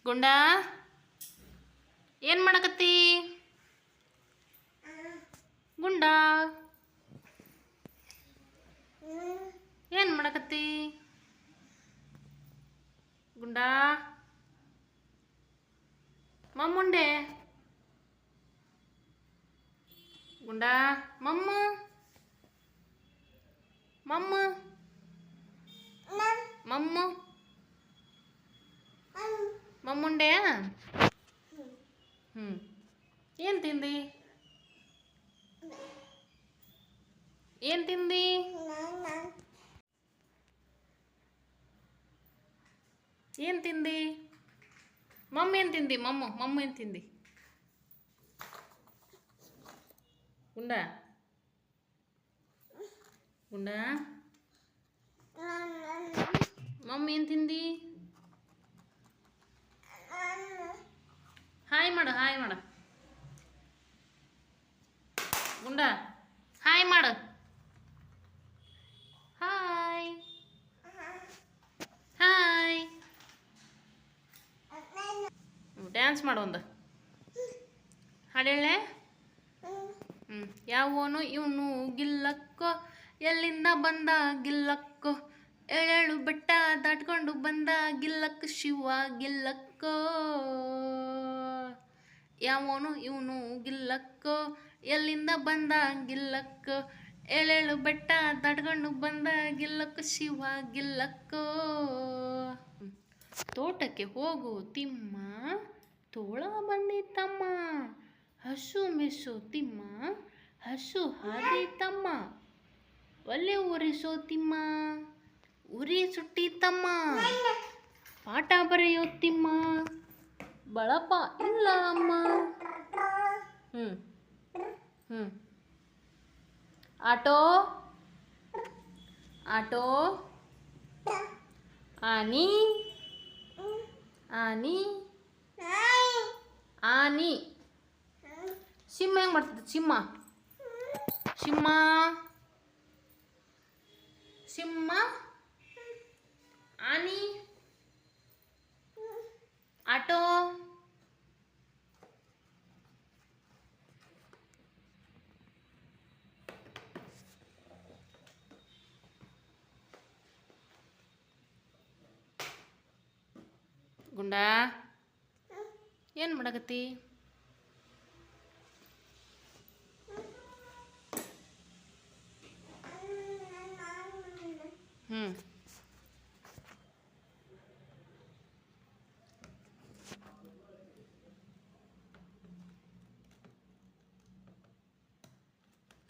ಗುಂಡ ಏನು ಮಾಡಕತ್ತಿ? ಗುಂಡ ಏನು ಮಾಡಕತ್ತಿ? ಗುಂಡ ಮಮ್ಮುಂಡೆ ಗುಂಡ ಮಮ್ಮು ಮಮ್ಮು ಮಮ್ಮು ಮಮ್ಮುಂಡೆ ಏನು ತಿಂದಿ? ಏನು ತಿಂದಿ? ಏನು ತಿಂದಿ? ಮಮ್ಮಿ ಏನು ತಿಂದಿ? ಮಮ್ಮು ಏನು ತಿಂದಿ? ಗುಂಡ ಗುಂಡ ಮಮ್ಮಿ ಏನು ತಿಂದಿ? ಹಾಯ್ ಮಾಡು ಗುಂಡ ಹಾಯ್ ಮಾಡು. ಹಾಯ್ ಹಾಯ್ ಡ್ಯಾನ್ಸ್ ಮಾಡು ಒಂದು ಹಾಡು ಹೇಳೆ. ಯಾವನು ಇವನು ಗಿಲ್ಲಕ್ಕೋ, ಎಲ್ಲಿಂದ ಬಂದ ಗಿಲ್ಲಕ್ಕೋ, ಏಳೇಳು ಬೆಟ್ಟ ದಾಟ್ಕೊಂಡು ಬಂದ ಗಿಲ್ಲಕ್ಕ ಶಿವ ಗಿಲ್ಲಕ್ಕೋ. ಯಾವನು ಇವನು ಗಿಲ್ಲಕ್ಕೋ, ಎಲ್ಲಿಂದ ಬಂದ ಗಿಲ್ಲಕ್ಕೋ, ಏಳೇಳು ಬೆಟ್ಟ ದಾಟ್ಕೊಂಡು ಬಂದ ಗಿಲ್ಲಕ್ಕ ಶಿವ ಗಿಲ್ಲಕ್ಕೋ. ತೋಟಕ್ಕೆ ಹೋಗು ತಿಮ್ಮ, ತೋಳ ಬಂದಿತ್ತಮ್ಮ, ಹಸು ಮೆಸು ತಿಮ್ಮ, ಹಸು ಹಾದಿತಮ್ಮ, ಒಲೆ ಉರಿಸೋ ತಿಮ್ಮ, ಉರಿ ಸುಟ್ಟಿತಮ್ಮ, ಪಾಠ ಬರೆಯೋ ತಿಮ್ಮ, ಬಳಪ ಇಲ್ಲ ಅಮ್ಮ. ಆಟೋ ಆಟೋ ಆನಿ ಆನಿ ಆನಿ. ಸಿಂಹ ಹೆಂಗೆ ಮಾಡ್ತದೆ? ಸಿಂಹ ಆನಿ ಆಟೋ ಗುಂಡ ಏನು ಮಾಡಕತ್ತಿ?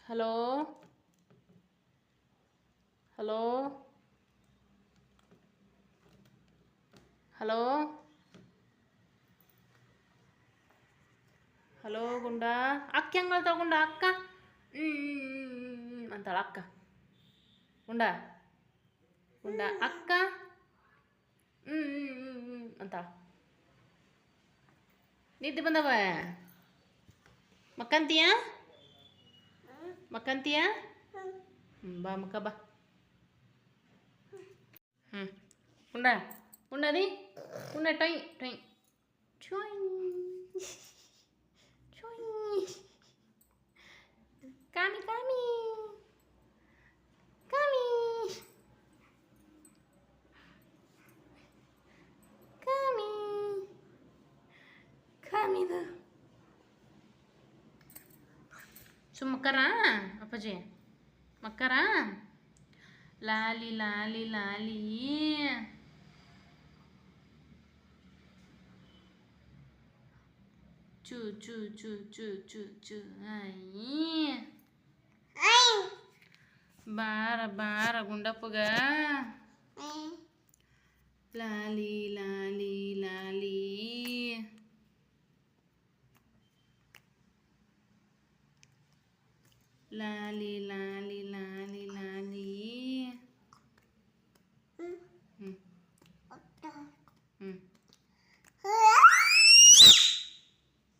ಹಲೋ ಹಲೋ ಹಲೋ ಹಲೋ ಗುಂಡ. ಅಕ್ಕ ಹೆಂಗೆ ಹೇಳ್ತಾಳ ಗುಂಡ? ಅಕ್ಕ ಅಂತಾಳ ಅಕ್ಕ. ಗುಂಡ ಗುಂಡ ಅಕ್ಕ ಅಂತಾಳ. ನಿದ್ದೆ ಬಂದವ? ಮಕ್ಕಂತೀಯ ಬಾ ಮಕ್ಕ ಬಾ. ಗುಂಡ ಗುಂಡದಿ ಗುಂಡ ಟೊಯ್ ಟೊಯ್ ಚೊಯ್ ಚೊಯ್. ಕಾಮಿ ಕಾಮಿ ಕಾಮಿ ಕಾಮಿ ಕಾಮಿದು ಮಕ್ಕರ ಅಪ್ಪಾಜಿ ಮಕ್ಕರ. ಲಾಲಿ ಲಾಲಿ ಲಾಲಿ ಚೂ ಚೂ ಚೂ ಚೂ ಚೂ ಚೂ ಬಾರ ಬಾರ ಗುಂಡಪ್ಪಗ. ಲಾಲಿ ಲಾಲಿ ಲಾಲಿ ಲಾಲಿ ಲಾಲಿ ಲಾಲಿ ಲಾಲಿ.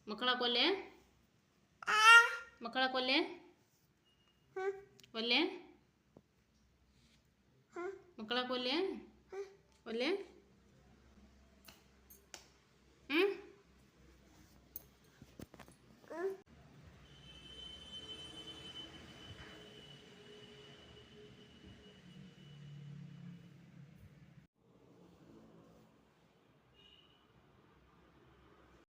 ಮಕ್ಕಳ ಕೊಲ್ಲೆ ಒಲ್ಲೆ ಮಕ್ಕಳ ಕೊಲ್ಲೆ ಒಲ್ಲೆ